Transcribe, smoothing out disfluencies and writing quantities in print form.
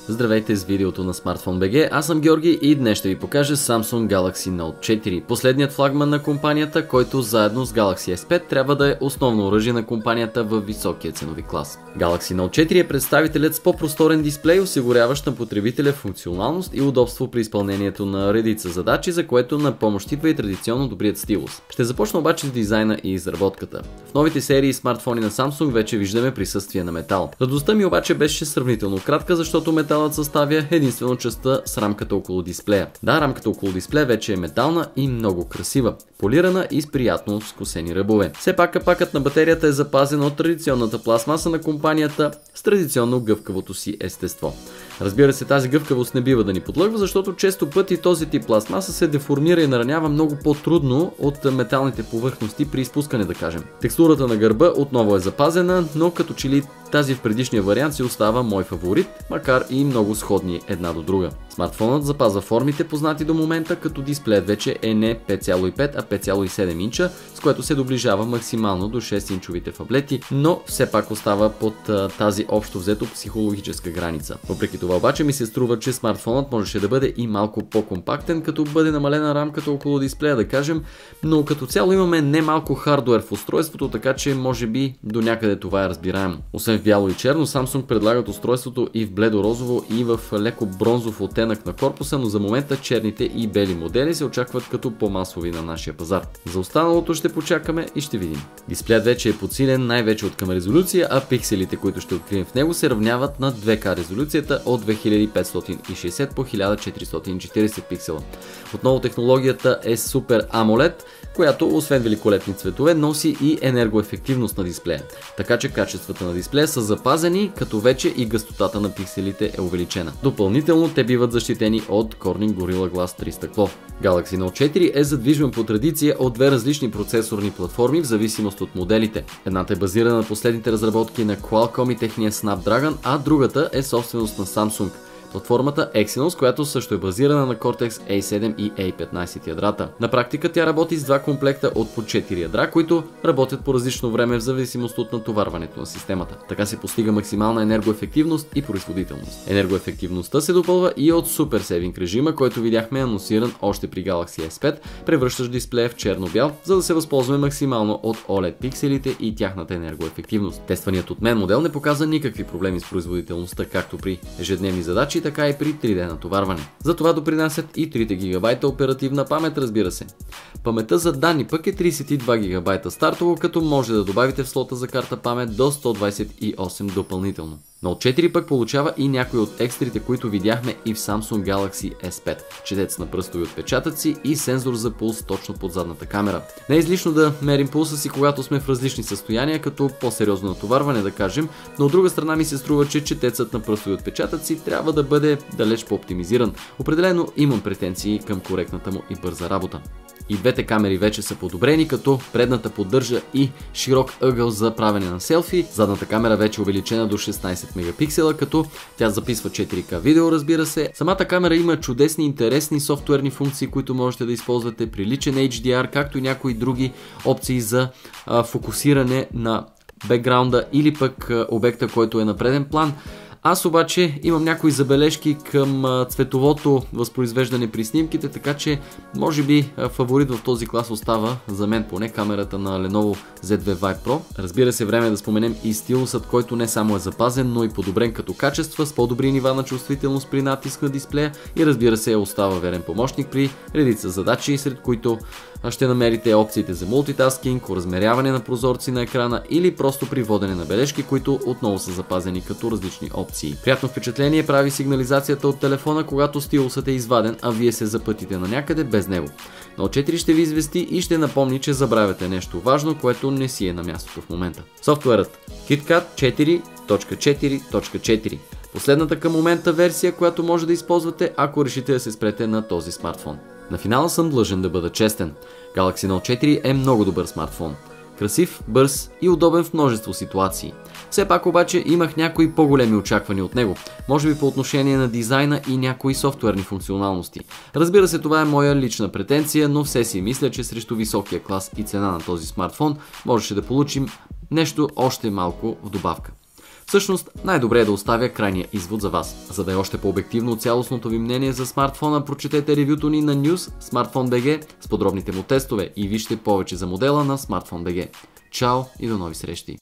Здравейте с видеото на Smartphone BG, аз съм Георги и днес ще ви покажа Samsung Galaxy Note 4, последният флагман на компанията, който заедно с Galaxy S5 трябва да е основно оръжие на компанията в високия ценови клас. Galaxy Note 4 е представителят с по-просторен дисплей, осигуряващ на потребителя функционалност и удобство при изпълнението на редица задачи, за което на помощ идва и традиционно добрият стилус. Ще започна обаче с дизайна и изработката. В новите серии смартфони на Samsung вече виждаме присъствие на метал. Радостта ми обаче беше сравнително кратка, защото металът съставя единствено частта с рамката около дисплея. Да, рамката около дисплея вече е метална и много красива, полирана и с приятно скосени ръбове. Все пак капакът на батерията е запазен от традиционната пластмаса на компанията с традиционно гъвкавото си естество. Разбира се, тази гъвкавост не бива да ни подлъгва, защото често пъти този тип пластмаса се деформира и наранява много по-трудно от металните повърхности при изпускане, да кажем. Текстурата на гърба отново е запазена, но като че ли тази в предишния вариант си остава мой фаворит, макар и много сходни една до друга. Смартфонът запазва формите, познати до момента, като дисплеят вече е не 5,5, а 5,7 инча, с което се доближава максимално до 6-инчовите фаблети, но все пак остава под тази общо взето психологическа граница. Въпреки това обаче ми се струва, че смартфонът можеше да бъде и малко по-компактен, като бъде намалена рамката около дисплея, да кажем, но като цяло имаме немалко хардуер в устройството, така че може би до някъде това е разбираемо. Освен в бяло и черно, Samsung предлагат устройството и в бледо-розово и в леко бронзов оттенък на корпуса, но за момента черните и бели модели се очакват като по-масови на нашия пазар. За останалото ще почакаме и ще видим. Дисплеят вече е подсилен най-вече от към резолюция, а пикселите, които ще открием в него, се равняват на 2К резолюцията от 2560 по 1440 пиксела. Отново технологията е Super AMOLED, която освен великолепни цветове носи и енергоефективност на дисплея. Така че качествата на дисплея са запазени, като вече и гъстотата на пикселите е увеличена. Допълнително те биват защитени от Corning Gorilla Glass 3 стъкло. Galaxy Note 4 е задвижван по традиция от две различни процесорни платформи в зависимост от моделите. Едната е базирана на последните разработки на Qualcomm и техния Snapdragon, а другата е собственост на Samsung. Платформата Exynos, която също е базирана на Cortex A7 и A15 ядрата. На практика тя работи с два комплекта от по 4 ядра, които работят по различно време в зависимост от натоварването на системата. Така се постига максимална енергоефективност и производителност. Енергоефективността се допълва и от Super Saving режима, който видяхме анонсиран още при Galaxy S5, превръщащ дисплея в черно-бял, за да се възползваме максимално от OLED пикселите и тяхната енергоефективност. Тестваният от мен модел не показа никакви проблеми с производителността, както при ежедневни задачи, така и при 3D натоварване. За това допринасят и 3 ГБ оперативна памет, разбира се. Паметта за данни пък е 32 ГБ стартово, като може да добавите в слота за карта памет до 128 допълнително. Note 4 пък получава и някои от екстрите, които видяхме и в Samsung Galaxy S5. Четец на пръстови отпечатъци и сензор за пулс точно под задната камера. Не е излишно да мерим пулса си, когато сме в различни състояния, като по-сериозно натоварване, да кажем, но от друга страна ми се струва, че четецът на пръстови отпечатъци трябва да бъде далеч по-оптимизиран. Определено имам претенции към коректната му и бърза работа. И двете камери вече са подобрени, като предната поддържа и широк ъгъл за правене на селфи. Задната камера вече е увеличена до 16 мегапиксела, като тя записва 4К видео, разбира се. Самата камера има чудесни, интересни софтуерни функции, които можете да използвате при личен HDR, както и някои други опции за фокусиране на бекграунда или пък обекта, който е на преден план. Аз обаче имам някои забележки към цветовото възпроизвеждане при снимките, така че може би фаворит в този клас остава за мен поне камерата на Lenovo Z2 Vibe Pro. Разбира се, време е да споменем и стилусът, който не само е запазен, но и подобрен като качество, с по-добри нива на чувствителност при натиск на дисплея и разбира се остава верен помощник при редица задачи, сред които ще намерите опциите за мултитаскинг, размеряване на прозорци на екрана или просто при водене на бележки, които отново са запазени като различни опции. Приятно впечатление прави сигнализацията от телефона, когато стилусът е изваден, а вие се запътите на някъде без него. Note 4 ще ви извести и ще напомни, че забравяте нещо важно, което не си е на мястото в момента. Софтуерът KitKat 4.4.4. Последната към момента версия, която може да използвате, ако решите да се спрете на този смартфон. На финала съм длъжен да бъда честен. Galaxy Note 4 е много добър смартфон. Красив, бърз и удобен в множество ситуации. Все пак обаче имах някои по-големи очаквания от него, може би по отношение на дизайна и някои софтуерни функционалности. Разбира се, това е моя лична претенция, но все си мисля, че срещу високия клас и цена на този смартфон можеше да получим нещо още малко в добавка. В Всъщност, най-добре е да оставя крайния извод за вас. За да е още по-обективно цялостното ви мнение за смартфона, прочетете ревюто ни на News Smartphone BG с подробните му тестове и вижте повече за модела на Smartphone BG. Чао и до нови срещи!